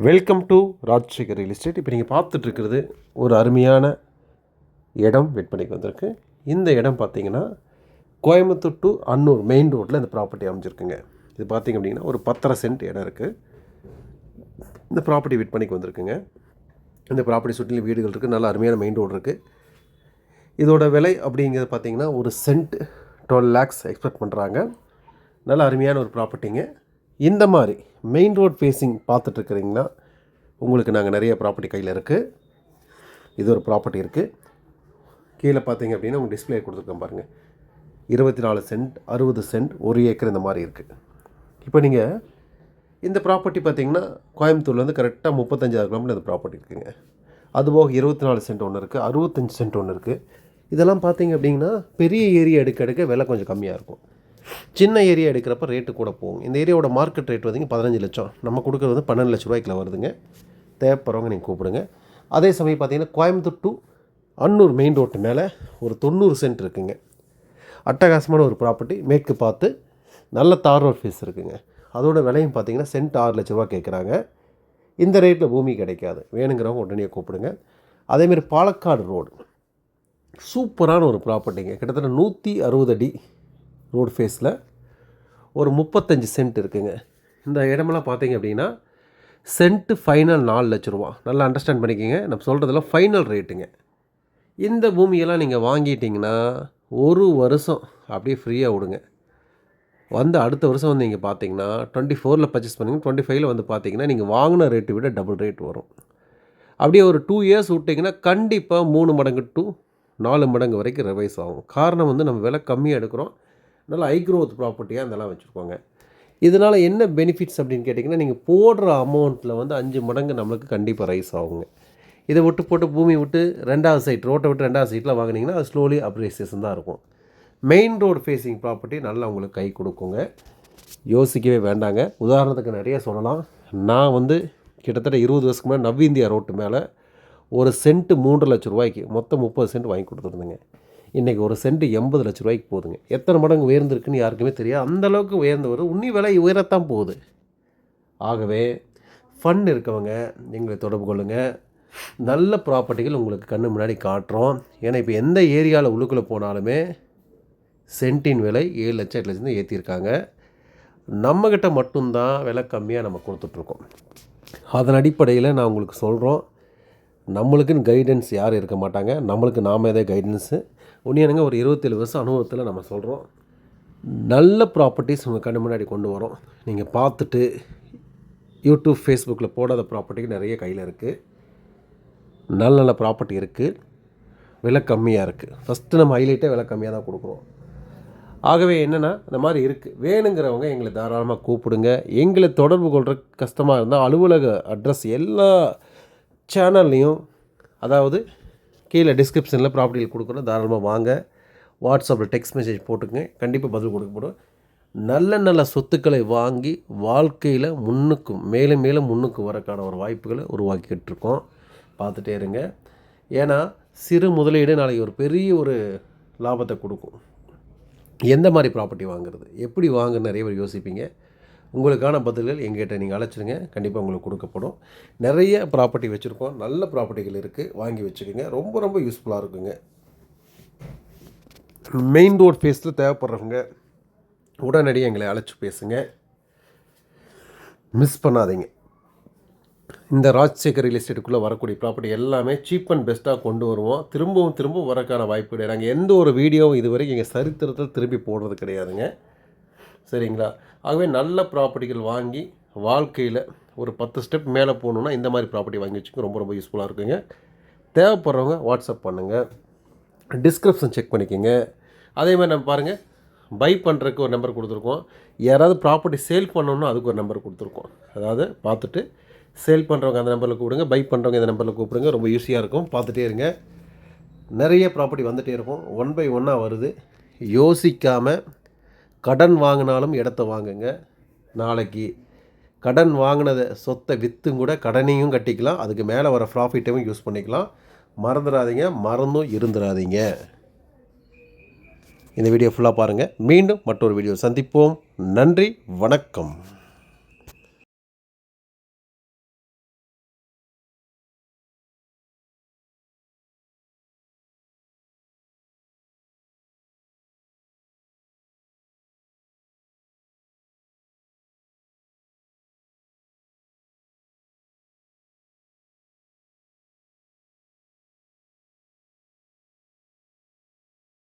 Welcome to Rajasekar real estate. இப்போ நீங்கள் பார்த்துட்ருக்கிறது ஒரு அருமையான இடம் விற்பனைக்கு வந்திருக்கு. இந்த இடம் பார்த்திங்கன்னா கோயம்புத்தூர் டு அன்னூர் மெயின் ரோட்டில் இந்த ப்ராப்பர்ட்டி அமைஞ்சிருக்குங்க. இது பார்த்திங்க அப்படின்னா ஒரு 10.5 சென்ட் இடம் இருக்குது. இந்த ப்ராப்பர்ட்டி விற்பனைக்கு வந்திருக்குங்க. இந்த ப்ராப்பர்ட்டி சுற்றிலும் வீடுகள் இருக்குது. நல்ல அருமையான மெயின் ரோடு இருக்குது. இதோட விலை அப்படிங்கிறது பார்த்திங்கன்னா ஒரு சென்ட் 12 lakhs எக்ஸ்பெக்ட் பண்ணுறாங்க. நல்ல அருமையான ஒரு ப்ராப்பர்ட்டிங்க. இந்த மாதிரி மெயின் ரோட் ஃபேஸிங் பார்த்துட்ருக்குறீங்கன்னா உங்களுக்கு நாங்கள் நிறைய ப்ராப்பர்ட்டி கையில் இருக்குது. இது ஒரு ப்ராப்பர்ட்டி இருக்குது. கீழே பார்த்தீங்க அப்படின்னா உங்கள் டிஸ்பிளே கொடுத்துருக்கோம் பாருங்கள். 24 சென்ட் 60 சென்ட் 1 ஏக்கர் இந்த மாதிரி இருக்குது. இப்போ நீங்கள் இந்த ப்ராப்பர்ட்டி பார்த்திங்கன்னா கோயம்புத்தூர்லேருந்து கரெக்டாக 35 கிலோமீட்டர் இந்த ப்ராப்பர்ட்டி இருக்குதுங்க. அதுபோக 24 சென்ட் ஒன்று இருக்குது, 65 சென்ட் ஒன்று இருக்குது. இதெல்லாம் பார்த்திங்க அப்படின்னா பெரிய ஏரியா எடுக்க விலை கொஞ்சம் கம்மியாக இருக்கும். சின்ன ஏரியா எடுக்கிறப்ப ரேட்டு கூட போகும். இந்த ஏரியாவோட மார்க்கெட் ரேட் வந்து 15 லட்சம், நம்ம கொடுக்குறது வந்து 12 லட்ச ரூபாய்க்குள்ள வருதுங்க. தேவைப்படுறவங்க நீங்கள் கூப்பிடுங்க. அதே சமயம் பார்த்திங்கன்னா Coimbatore to Annur main road மேலே ஒரு 90 சென்ட் இருக்குங்க. அட்டகாசமான ஒரு ப்ராப்பர்ட்டி, மேற்கு பார்த்து நல்ல தார் ரோட் ஃபேஸ் இருக்குங்க. அதோட விலையும் பார்த்திங்கன்னா சென்ட் 6 லட்ச ரூபா கேட்குறாங்க. இந்த ரேட்டில் பூமி கிடைக்காது. வேணுங்கிறவங்க உடனே கூப்பிடுங்க. அதேமாரி பாலக்காடு ரோடு சூப்பரான ஒரு ப்ராப்பர்ட்டிங்க. கிட்டத்தட்ட 160 அடி ரோடு ஃபேஸில் ஒரு 35 சென்ட் இருக்குங்க. இந்த இடமெல்லாம் பார்த்தீங்க அப்படின்னா சென்ட்டு ஃபைனல் 4 லட்ச ரூபா. நல்லா அண்டர்ஸ்டாண்ட் பண்ணிக்கோங்க. நம்ம சொல்கிறதெல்லாம் ஃபைனல் ரேட்டுங்க. இந்த பூமியெல்லாம் நீங்கள் வாங்கிட்டிங்கன்னா ஒரு வருஷம் அப்படியே ஃப்ரீயாக விடுங்க. வந்து அடுத்த வருஷம் வந்து நீங்கள் பார்த்தீங்கன்னா 24ல் பர்ச்சேஸ் பண்ணுங்க, 25ல் வந்து பார்த்தீங்கன்னா நீங்கள் வாங்கின ரேட்டை விட டபுள் ரேட் வரும். அப்படியே ஒரு 2 இயர்ஸ் விட்டிங்கன்னா கண்டிப்பாக 3 மடங்கு டு 4 மடங்கு வரைக்கும் ரிவைஸ் ஆகும். காரணம் வந்து நம்ம விலை கம்மியாக எடுக்கிறோம். நல்லா ஹை க்ரோத் ப்ராப்பர்ட்டியாக இதெல்லாம் வச்சுருக்கோங்க. இதனால் என்ன பெனிஃபிட்ஸ் அப்படின்னு கேட்டிங்கன்னா நீங்கள் போடுற அமௌண்ட்டில் வந்து 5 மடங்கு நம்மளுக்கு கண்டிப்பாக ரைஸ் ஆகுங்க. இதை போட்டு பூமி விட்டு 2வது சைட் ரோட்டை விட்டு 2வது சைட்டில் வாங்கினீங்கன்னா அது ஸ்லோலி அப்ரிசியேஷன் தான் இருக்கும். மெயின் ரோடு ஃபேஸிங் ப்ராப்பர்ட்டி நல்லா உங்களுக்கு கை கொடுக்குங்க. யோசிக்கவே வேண்டாங்க. உதாரணத்துக்கு நிறைய சொல்லலாம். நான் வந்து கிட்டத்தட்ட 20 வருஷத்துக்கு மேலே நவ் இந்தியா ரோட்டு மேலே ஒரு சென்ட்டு 3 லட்ச ரூபாய்க்கு மொத்தம் 30 சென்ட் வாங்கி கொடுத்துருந்தேங்க. இன்றைக்கி ஒரு சென்ட்டு 80 லட்ச ரூபாய்க்கு போகுதுங்க. எத்தனை மடங்கு உயர்ந்திருக்குன்னு யாருக்குமே தெரியாது. அந்தளவுக்கு உயர்ந்து வரும். உன்னி விலை உயரத்தான் போகுது. ஆகவே ஃபண்ட் இருக்கவங்க எங்களை தொடர்பு கொள்ளுங்கள். நல்ல ப்ராப்பர்ட்டிகள் உங்களுக்கு கண்ணு முன்னாடி காட்டுறோம். ஏன்னா இப்போ எந்த ஏரியாவில் உள்ளுக்குள்ளே போனாலுமே சென்ட்டின் விலை 7 லட்சம் 8 லட்சம் தான் ஏற்றிருக்காங்க. நம்மக்கிட்ட மட்டும்தான் விலை கம்மியாக நம்ம கொடுத்துட்ருக்கோம். அதன் அடிப்படையில் நான் உங்களுக்கு சொல்கிறோம், நம்மளுக்குன்னு கைடன்ஸ் யாரும் இருக்க மாட்டாங்க. நம்மளுக்கு நாம எதே கைடன்ஸு உண்மையானுங்க. ஒரு 27 வருஷம் அனுபவத்தில் நம்ம சொல்கிறோம். நல்ல ப்ராப்பர்ட்டிஸ் உங்கள் கண்ணு முன்னாடி கொண்டு வரோம். நீங்கள் பார்த்துட்டு யூடியூப் ஃபேஸ்புக்கில் போடாத ப்ராப்பர்ட்டிக்கு நிறைய கையில் இருக்குது. நல்ல நல்ல ப்ராப்பர்ட்டி இருக்குது. விலை கம்மியாக இருக்குது. ஃபஸ்ட்டு நம்ம ஹைலைட்டே விலை கம்மியாக தான் கொடுக்குறோம். ஆகவே என்னென்னா இந்த மாதிரி இருக்குது. வேணுங்கிறவங்க எங்களை தாராளமாக கூப்பிடுங்க. எங்களை தொடர்பு கொள்கிற கஷ்டமாக இருந்தால் அலுவலக அட்ரஸ் எல்லா சேனல்லையும், அதாவது கீழே டிஸ்கிரிப்ஷனில் ப்ராப்பர்ட்டியில் கொடுக்குறோம். தாராளமாக வாங்க. வாட்ஸ்அப்பில் டெக்ஸ்ட் மெசேஜ் போட்டுக்குங்க. கண்டிப்பாக பதில் கொடுக்கப்படும். நல்ல நல்ல சொத்துக்களை வாங்கி வாழ்க்கையில் மேலும் மேலும் முன்னுக்கு வரக்கான ஒரு வாய்ப்புகளை உருவாக்கிக்கிட்டு இருக்கோம். பார்த்துட்டே இருங்க. ஏன்னா சிறு முதலீடு நாளைக்கு ஒரு பெரிய ஒரு லாபத்தை கொடுக்கும். எந்த மாதிரி ப்ராப்பர்ட்டி வாங்குறது, எப்படி வாங்குறது நிறைய பேர் யோசிப்பீங்க. உங்களுக்கான பதில்கள் எங்கிட்ட நீங்கள் அழைச்சிருங்க. கண்டிப்பாக உங்களுக்கு கொடுக்கப்படும். நிறைய ப்ராப்பர்ட்டி வச்சுருக்கோம். நல்ல ப்ராப்பர்ட்டிகள் இருக்குது. வாங்கி வச்சுக்கோங்க. ரொம்ப ரொம்ப யூஸ்ஃபுல்லாக இருக்குங்க. மெயின் ரோட் ஃபேஸில் தேவைப்படுறவங்க உடனடியாக எங்களை அழைச்சி பேசுங்க. மிஸ் பண்ணாதீங்க. இந்த ராஜசேகர் ரியல் எஸ்டேட்டுக்குள்ளே வரக்கூடிய ப்ராப்பர்ட்டி எல்லாமே சீப் அண்ட் பெஸ்ட்டாக கொண்டு வருவோம். திரும்பவும் வரக்கான வாய்ப்பு கிடையாது. நாங்கள் எந்த ஒரு வீடியோவும் இதுவரைக்கும் எங்கள் சரித்திரத்தில் திரும்பி போடுறது கிடையாதுங்க. சரிங்களா? ஆகவே நல்ல ப்ராப்பர்ட்டிகள் வாங்கி வாழ்க்கையில் ஒரு 10 ஸ்டெப் மேலே போகணுன்னா இந்த மாதிரி ப்ராப்பர்ட்டி வாங்கி வச்சுக்கோங்க. ரொம்ப ரொம்ப யூஸ்ஃபுல்லாக இருக்குங்க. தேவைப்படுறவங்க வாட்ஸ்அப் பண்ணுங்கள். டிஸ்கிரிப்ஷன் செக் பண்ணிக்கோங்க. அதே மாதிரி நம்ம பாருங்கள், பை பண்ணுறதுக்கு ஒரு நம்பர் கொடுத்துருக்கோம். யாராவது ப்ராப்பர்ட்டி சேல் பண்ணணுன்னா அதுக்கு ஒரு நம்பர் கொடுத்துருக்கோம். அதாவது பார்த்துட்டு சேல் பண்ணுறவங்க அந்த நம்பரில் கூப்பிடுங்க, பை பண்ணுறவங்க இந்த நம்பரில் கூப்பிடுங்க. ரொம்ப ஈஸியாக இருக்கும். பார்த்துட்டே இருங்க. நிறைய ப்ராப்பர்ட்டி வந்துகிட்டே இருக்கும். 1 by 1 வருது. யோசிக்காமல் கடன் வாங்கினாலும் இடத்த வாங்குங்க. நாளைக்கு கடன் வாங்கினதை சொத்தை விற்றும் கூட கடனையும் கட்டிக்கலாம். அதுக்கு மேலே வர ப்ராஃபிட்டையும் யூஸ் பண்ணிக்கலாம். மறந்துடாதீங்க. மறந்தும் இருந்துடாதீங்க. இந்த வீடியோ ஃபுல்லாக பாருங்கள். மீண்டும் மற்றொரு வீடியோ சந்திப்போம். நன்றி, வணக்கம்.